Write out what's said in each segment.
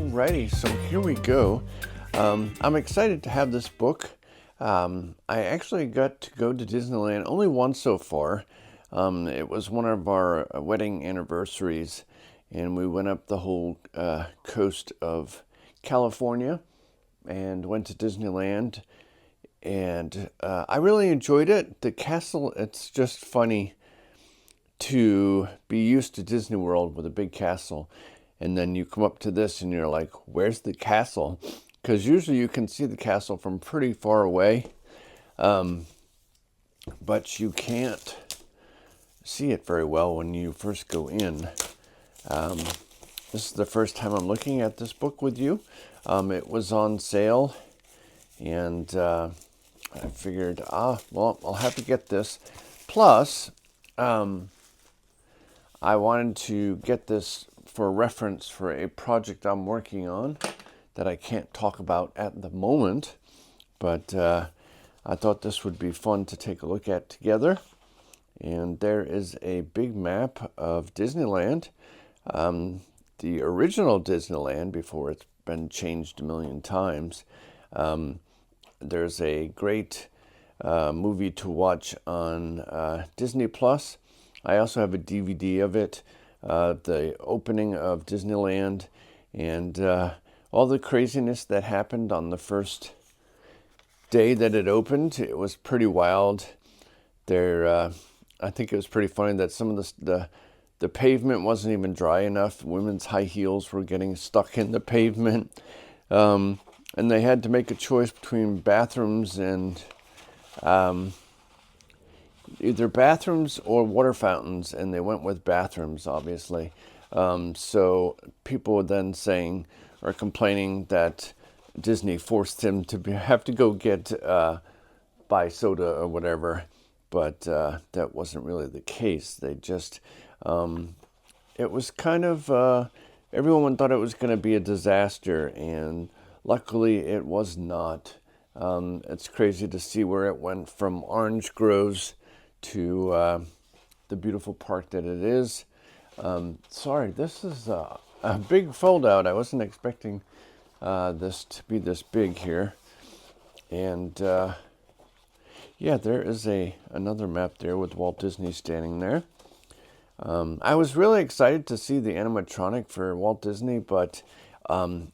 Alrighty, so here we go. I'm excited to have this book. I actually got to go to Disneyland only once so far. It was one of our wedding anniversaries, and we went up the whole coast of California and went to Disneyland. And I really enjoyed it. The castle, it's just funny to be used to Disney World with a big castle, and then you come up to this and you're like, where's the castle? Because usually you can see the castle from pretty far away, but you can't see it very well when you first go in. This is the first time I'm looking at this book with you. It was on sale, and I figured, well, I'll have to get this. Plus, I wanted to get this for reference for a project I'm working on that I can't talk about at the moment, but I thought this would be fun to take a look at together. And there is a big map of Disneyland, the original Disneyland before it's been changed a million times. There's a great movie to watch on Disney Plus. I also have a DVD of it, the opening of Disneyland, and all the craziness that happened on the first day that it opened. It was pretty wild. I think it was pretty funny that some of the pavement wasn't even dry enough. Women's high heels were getting stuck in the pavement, and they had to make a choice between bathrooms and either bathrooms or water fountains, and they went with bathrooms, obviously. So people were then saying or complaining that Disney forced him to have to go buy soda or whatever, but that wasn't really the case. They just, it was kind of, everyone thought it was going to be a disaster, and luckily it was not. It's crazy to see where it went from orange groves to the beautiful park that it is. Sorry, this is a big fold out. I wasn't expecting this to be this big here. And yeah, there is another map there with Walt Disney standing there. I was really excited to see the animatronic for Walt Disney, but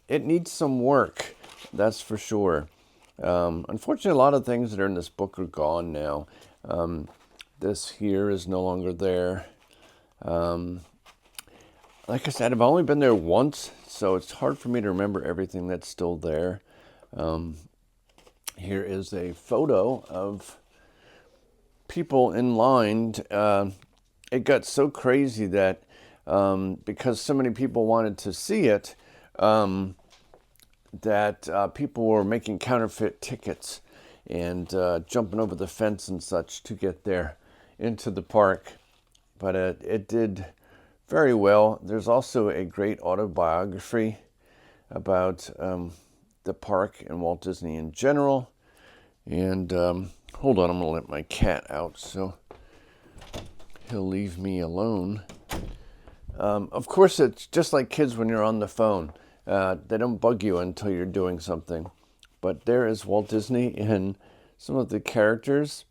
it needs some work, that's for sure. Unfortunately, a lot of things that are in this book are gone now. This here is no longer there. Like I said, I've only been there once, so it's hard for me to remember everything that's still there. Here is a photo of people in line. It got so crazy that because so many people wanted to see it, that people were making counterfeit tickets and jumping over the fence and such to get there into the park. But it did very well. There's also a great autobiography about the park and Walt Disney in general. And hold on, I'm going to let my cat out so he'll leave me alone. Of course, it's just like kids when you're on the phone. They don't bug you until you're doing something. But there is Walt Disney, and some of the characters,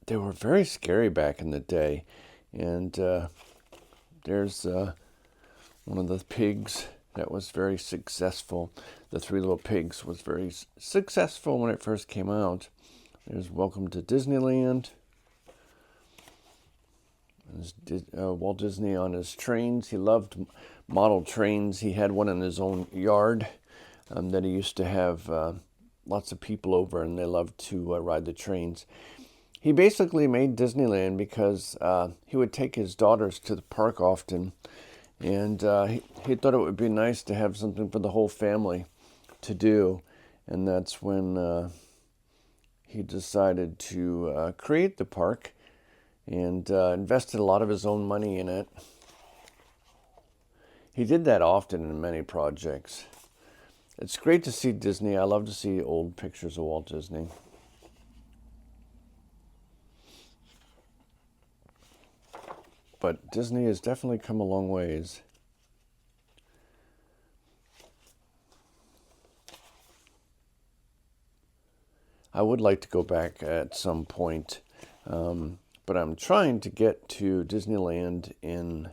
they were very scary back in the day. And there's one of the pigs that was very successful. The Three Little Pigs was very successful when it first came out. There's Welcome to Disneyland. Walt Disney on his trains. He loved model trains. He had one in his own yard that he used to have lots of people over, and they loved to ride the trains. He basically made Disneyland because he would take his daughters to the park often, and he thought it would be nice to have something for the whole family to do, and that's when he decided to create the park and invested a lot of his own money in it. He did that often in many projects. It's great to see Disney. I love to see old pictures of Walt Disney. But Disney has definitely come a long ways. I would like to go back at some point, but I'm trying to get to Disneyland in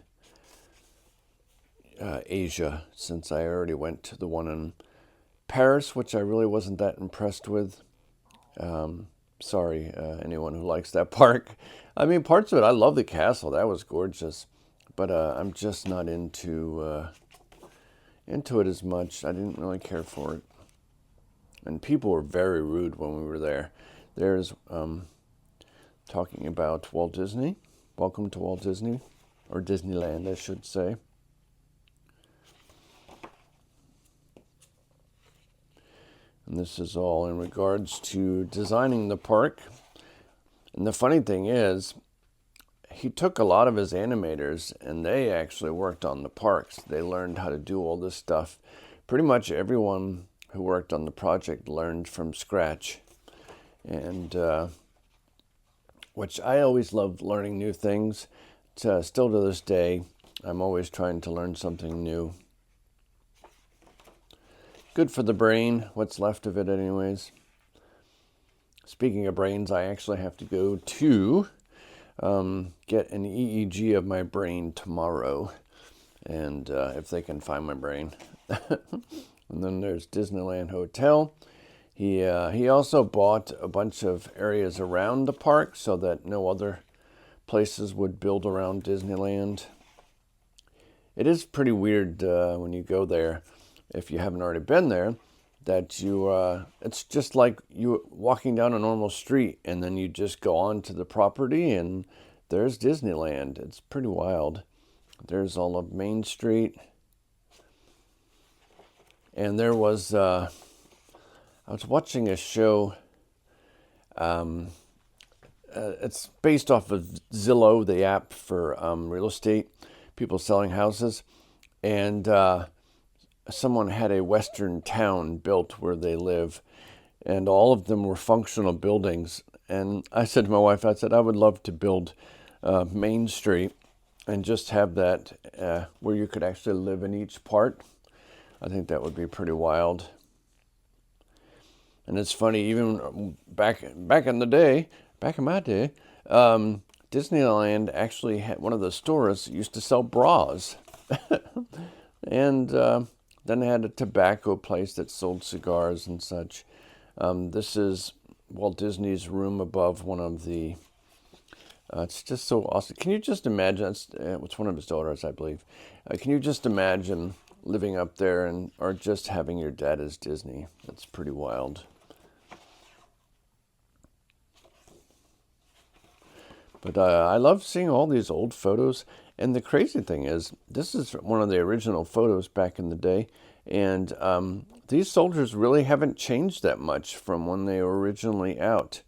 Asia, since I already went to the one in Paris, which I really wasn't that impressed with. Sorry, anyone who likes that park. I mean, parts of it, I love the castle. That was gorgeous. But I'm just not into it as much. I didn't really care for it. And people were very rude when we were there. There's talking about Walt Disney. Welcome to Walt Disney, or Disneyland, I should say. And this is all in regards to designing the park. And the funny thing is, he took a lot of his animators and they actually worked on the parks. They learned how to do all this stuff. Pretty much everyone who worked on the project learned from scratch. And which I always loved learning new things. Still to this day, I'm always trying to learn something new. Good for the brain, what's left of it anyways. Speaking of brains, I actually have to go to get an EEG of my brain tomorrow. And if they can find my brain. And then there's Disneyland Hotel. He also bought a bunch of areas around the park so that no other places would build around Disneyland. It is pretty weird when you go there, if you haven't already been there, that it's just like you walking down a normal street and then you just go on to the property and there's Disneyland. It's pretty wild. There's all of Main Street. And there was, I was watching a show, it's based off of Zillow, the app for real estate, people selling houses. And someone had a western town built where they live, and all of them were functional buildings. And I said to my wife, I said, I would love to build Main Street and just have that where you could actually live in each part. I think that would be pretty wild. And it's funny, even back in the day, back in my day, Disneyland actually had one of the stores used to sell bras. And then they had a tobacco place that sold cigars and such. This is Walt Disney's room above one of the... it's just so awesome. Can you just imagine... It's one of his daughters, I believe. Can you just imagine living up there or just having your dad as Disney? That's pretty wild. But I love seeing all these old photos. And the crazy thing is, this is one of the original photos back in the day. And these soldiers really haven't changed that much from when they were originally out.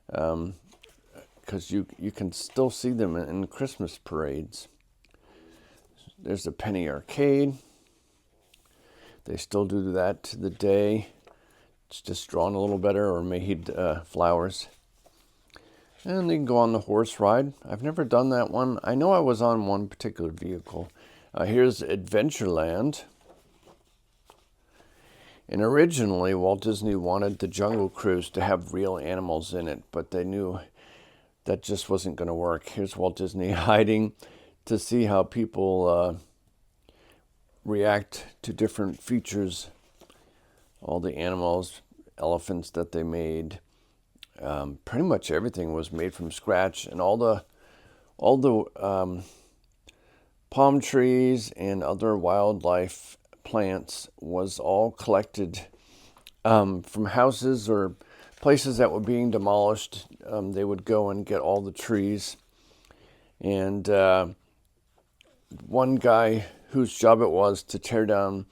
Because you can still see them in Christmas parades. There's the Penny Arcade. They still do that to the day. It's just drawn a little better or made flowers. And they can go on the horse ride. I've never done that one. I know I was on one particular vehicle. Here's Adventureland. And originally, Walt Disney wanted the Jungle Cruise to have real animals in it, but they knew that just wasn't going to work. Here's Walt Disney hiding to see how people react to different features. All the animals, elephants that they made. Pretty much everything was made from scratch, and all the palm trees and other wildlife plants was all collected from houses or places that were being demolished. They would go and get all the trees, and one guy whose job it was to tear down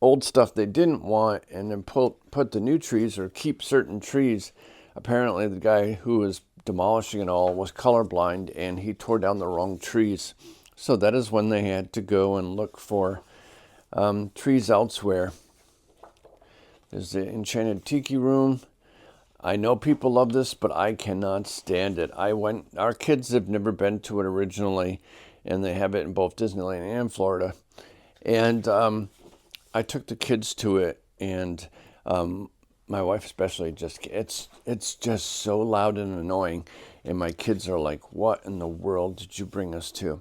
old stuff they didn't want and then put the new trees or keep certain trees. Apparently, the guy who was demolishing it all was colorblind, and he tore down the wrong trees. So that is when they had to go and look for trees elsewhere. There's the Enchanted Tiki Room. I know people love this, but I cannot stand it. Our kids have never been to it originally, and they have it in both Disneyland and Florida. And I took the kids to it, and my wife especially, it's just so loud and annoying, and my kids are like, "What in the world did you bring us to?"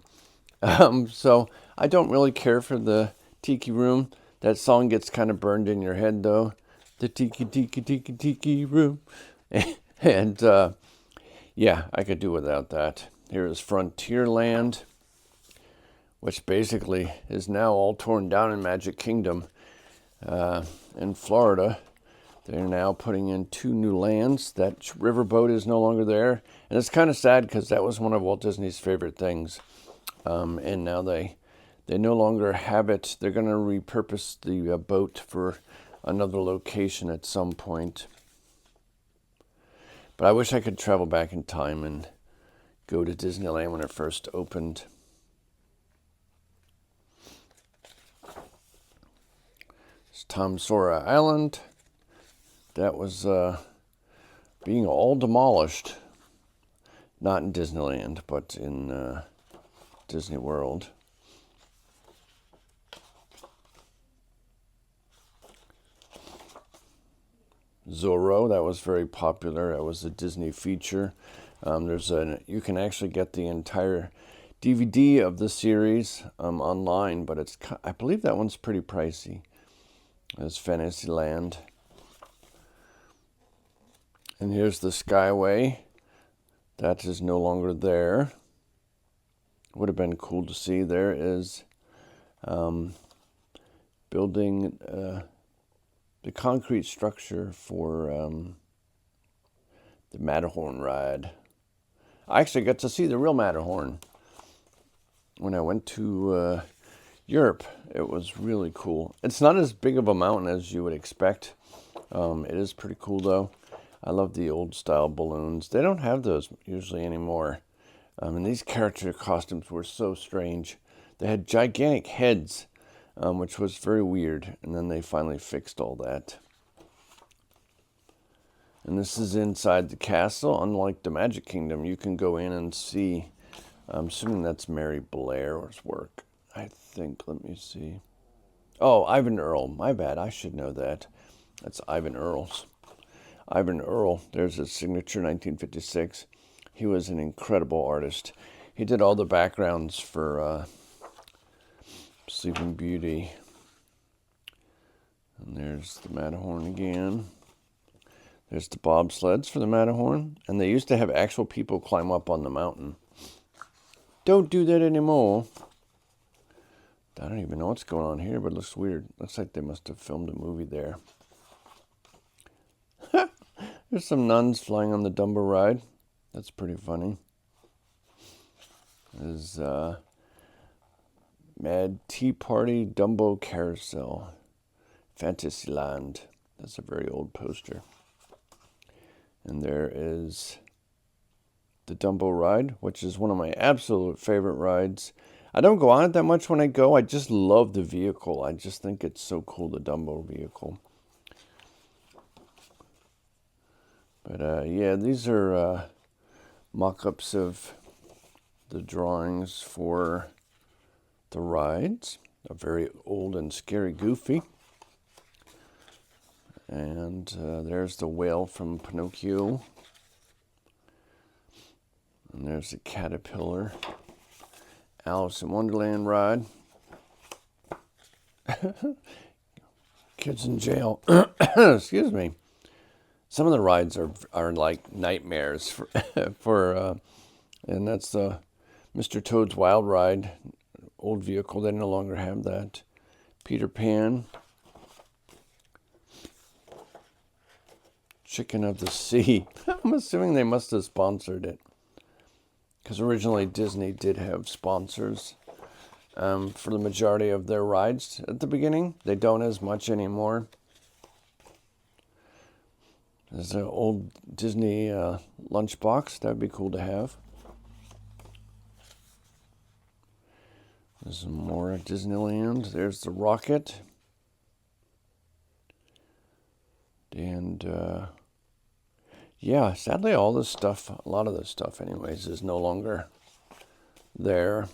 So I don't really care for the tiki room. That song gets kind of burned in your head though, the tiki tiki tiki tiki room, and yeah, I could do without that. Here is Frontierland, which basically is now all torn down in Magic Kingdom in Florida. They're now putting in 2 new lands. That riverboat is no longer there. And it's kind of sad because that was one of Walt Disney's favorite things. And now they no longer have it. They're going to repurpose the boat for another location at some point. But I wish I could travel back in time and go to Disneyland when it first opened. It's Tom Sawyer Island. That was being all demolished. Not in Disneyland, but in Disney World. Zorro, that was very popular. That was a Disney feature. You can actually get the entire DVD of the series online, but I believe that one's pretty pricey. There's Fantasyland. And here's the Skyway. That is no longer there. Would have been cool to see. There is building the concrete structure for the Matterhorn ride. I actually got to see the real Matterhorn when I went to Europe. It was really cool. It's not as big of a mountain as you would expect. It is pretty cool though. I love the old style balloons. They don't have those usually anymore. And these character costumes were so strange. They had gigantic heads, which was very weird. And then they finally fixed all that. And this is inside the castle. Unlike the Magic Kingdom, you can go in and see. I'm assuming that's Mary Blair's work. I think, let me see. Oh, Ivan Earl. My bad. I should know that. That's Ivan Earl's. Ivan Earl, there's his signature, 1956. He was an incredible artist. He did all the backgrounds for Sleeping Beauty. And there's the Matterhorn again. There's the bobsleds for the Matterhorn. And they used to have actual people climb up on the mountain. Don't do that anymore. I don't even know what's going on here, but it looks weird. Looks like they must have filmed a movie there. There's some nuns flying on the Dumbo ride. That's pretty funny. There's Mad Tea Party Dumbo Carousel. Fantasyland. That's a very old poster. And there is the Dumbo ride, which is one of my absolute favorite rides. I don't go on it that much when I go. I just love the vehicle. I just think it's so cool, the Dumbo vehicle. But yeah, these are mock-ups of the drawings for the rides. A very old and scary Goofy. And there's the whale from Pinocchio. And there's the caterpillar. Alice in Wonderland ride. Kids in jail. Excuse me. Some of the rides are like nightmares for and that's the Mr. Toad's Wild Ride, old vehicle. They no longer have that. Peter Pan. Chicken of the Sea. I'm assuming they must have sponsored it. Because originally Disney did have sponsors for the majority of their rides at the beginning. They don't as much anymore. There's an old Disney lunchbox. That would be cool to have. There's some more at Disneyland. There's the rocket. And yeah, sadly a lot of this stuff anyways, is no longer there.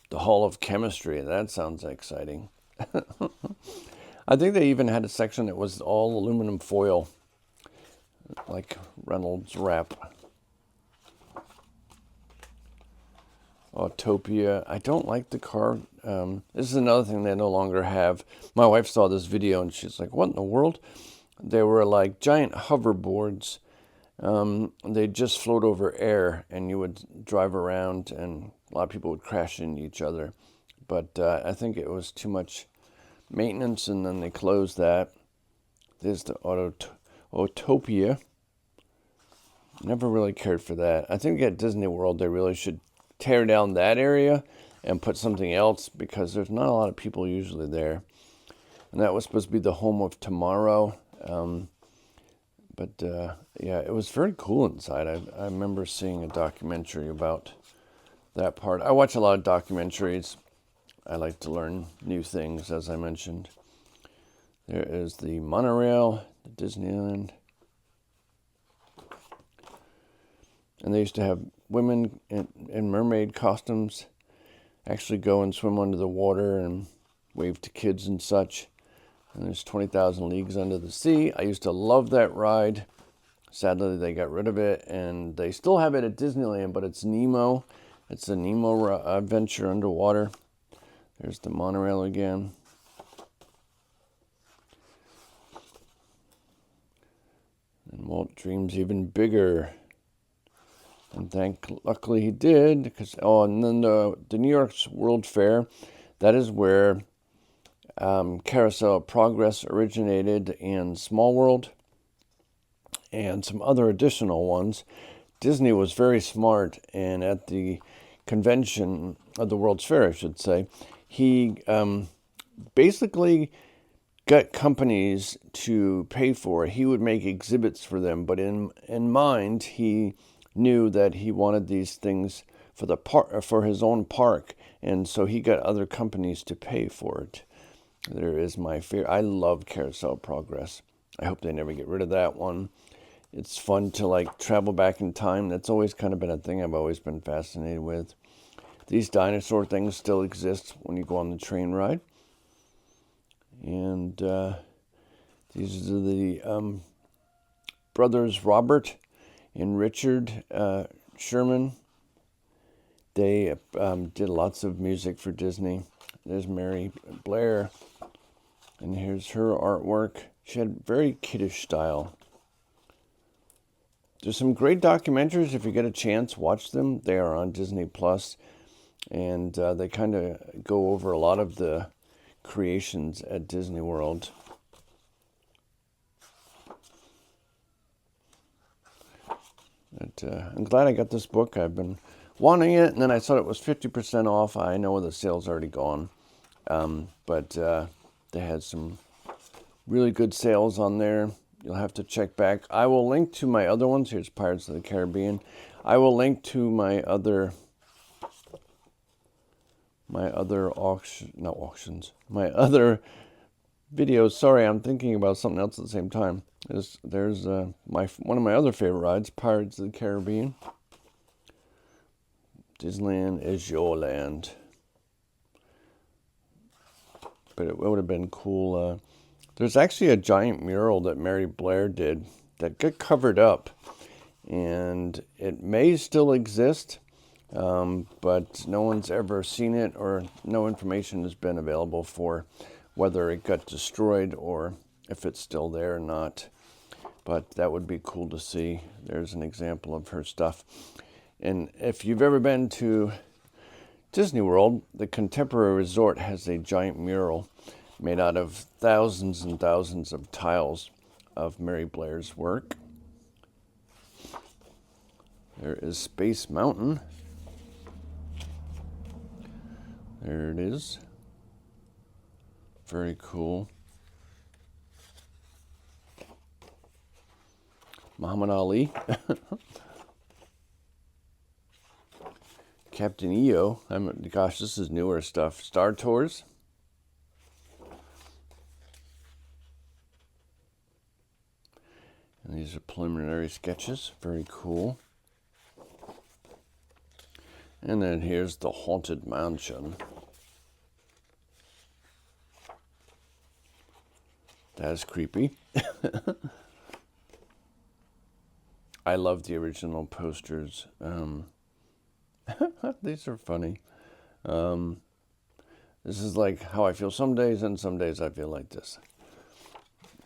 The Hall of Chemistry, that sounds exciting. I think they even had a section that was all aluminum foil. like Reynolds Wrap. Autopia. I don't like the car. This is another thing they no longer have. My wife saw this video and she's like, what in the world? They were like giant hoverboards. They just float over air and you would drive around and a lot of people would crash into each other. But I think it was too much maintenance and then they closed that. There's the Autopia. Never really cared for that. I think at Disney World they really should tear down that area and put something else because there's not a lot of people usually there. And that was supposed to be the home of Tomorrow. But yeah, it was very cool inside. I remember seeing a documentary about that part. I watch a lot of documentaries. I like to learn new things, as I mentioned. There is the monorail, the Disneyland. And they used to have women in mermaid costumes actually go and swim under the water and wave to kids and such. And there's 20,000 Leagues Under the Sea. I used to love that ride. Sadly, they got rid of it. And they still have it at Disneyland, but it's Nemo. It's a Nemo adventure underwater. There's the monorail again. And Walt dreams even bigger. And luckily he did, because and then the New York's World Fair, that is where Carousel of Progress originated, and Small World, and some other additional ones. Disney was very smart, and at the convention of the World's Fair, I should say, he basically got companies to pay for it. He would make exhibits for them, but in mind, he knew that he wanted these things for the for his own park, and so he got other companies to pay for it. There is my fear. I love Carousel Progress. I hope they never get rid of that one. It's fun to like travel back in time. That's always kind of been a thing I've always been fascinated with. These dinosaur things still exist when you go on the train ride. And these are the brothers Robert and Richard Sherman. They did lots of music for Disney. There's Mary Blair, and here's her artwork. She had very kiddish style. There's some great documentaries. If you get a chance, watch them. They are on Disney Plus, and they kind of go over a lot of the creations at Disney World. But, I'm glad I got this book. I've been wanting it, and then I saw it was 50% off. I know the sale's already gone, but they had some really good sales on there. You'll have to check back. I will link to my other ones. Here's Pirates of the Caribbean. I will link to my other videos. Sorry, I'm thinking about something else at the same time. There's one of my other favorite rides, Pirates of the Caribbean. Disneyland is your land. But it would have been cool. There's actually a giant mural that Mary Blair did that got covered up. And it may still exist, but no one's ever seen it, or no information has been available for whether it got destroyed or if it's still there or not. But that would be cool to see. There's an example of her stuff. And if you've ever been to Disney World, the Contemporary Resort has a giant mural made out of thousands and thousands of tiles of Mary Blair's work. There is Space Mountain. There it is. Very cool. Muhammad Ali. Captain EO. Gosh, this is newer stuff. Star Tours. And these are preliminary sketches. Very cool. And then here's the Haunted Mansion. That is creepy. I love the original posters. These are funny. This is like how I feel some days, and some days I feel like this.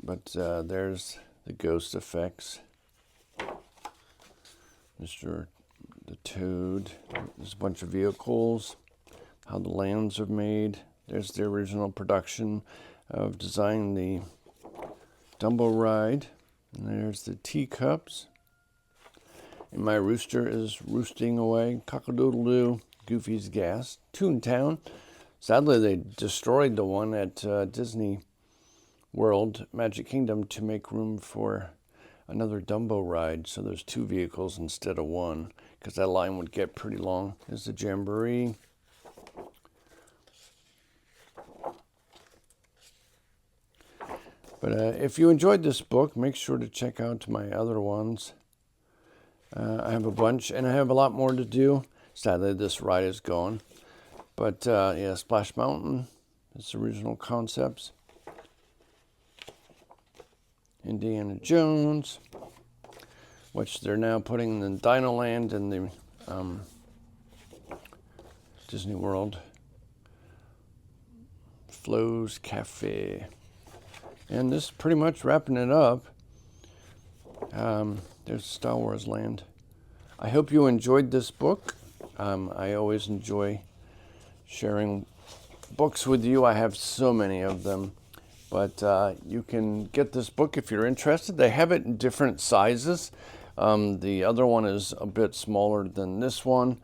But there's the ghost effects. Mr. the Toad. There's a bunch of vehicles. How the lands are made. There's the original production of designing the Dumbo ride. And there's the teacups. And my rooster is roosting away. Cock-a-doodle-doo. Goofy's gas. Toontown. Sadly, they destroyed the one at Disney World, Magic Kingdom, to make room for another Dumbo ride. So there's 2 vehicles instead of 1, because that line would get pretty long. There's the Jamboree. But if you enjoyed this book, make sure to check out my other ones. I have a bunch, and I have a lot more to do. Sadly, this ride is gone. But yeah, Splash Mountain, its original concepts. Indiana Jones, which they're now putting in Dinoland and the Disney World. Flo's Cafe. And this is pretty much wrapping it up. There's Star Wars Land. I hope you enjoyed this book. I always enjoy sharing books with you. I have so many of them. But you can get this book if you're interested. They have it in different sizes. The other one is a bit smaller than this one.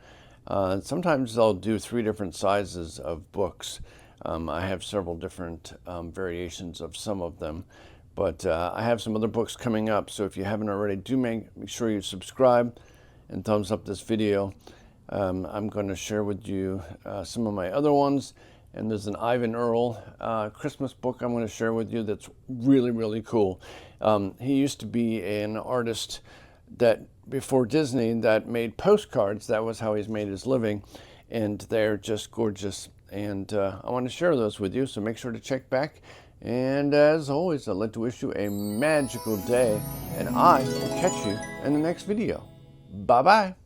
Sometimes they'll do 3 different sizes of books. I have several different variations of some of them. But I have some other books coming up. So if you haven't already, do make sure you subscribe and thumbs up this video. I'm going to share with you some of my other ones. And there's an Ivan Earl Christmas book I'm going to share with you that's really, really cool. He used to be an artist that before Disney that made postcards. That was how he's made his living. And they're just gorgeous. And I want to share those with you. So make sure to check back. And as always, I'd like to wish you a magical day. And I will catch you in the next video. Bye-bye.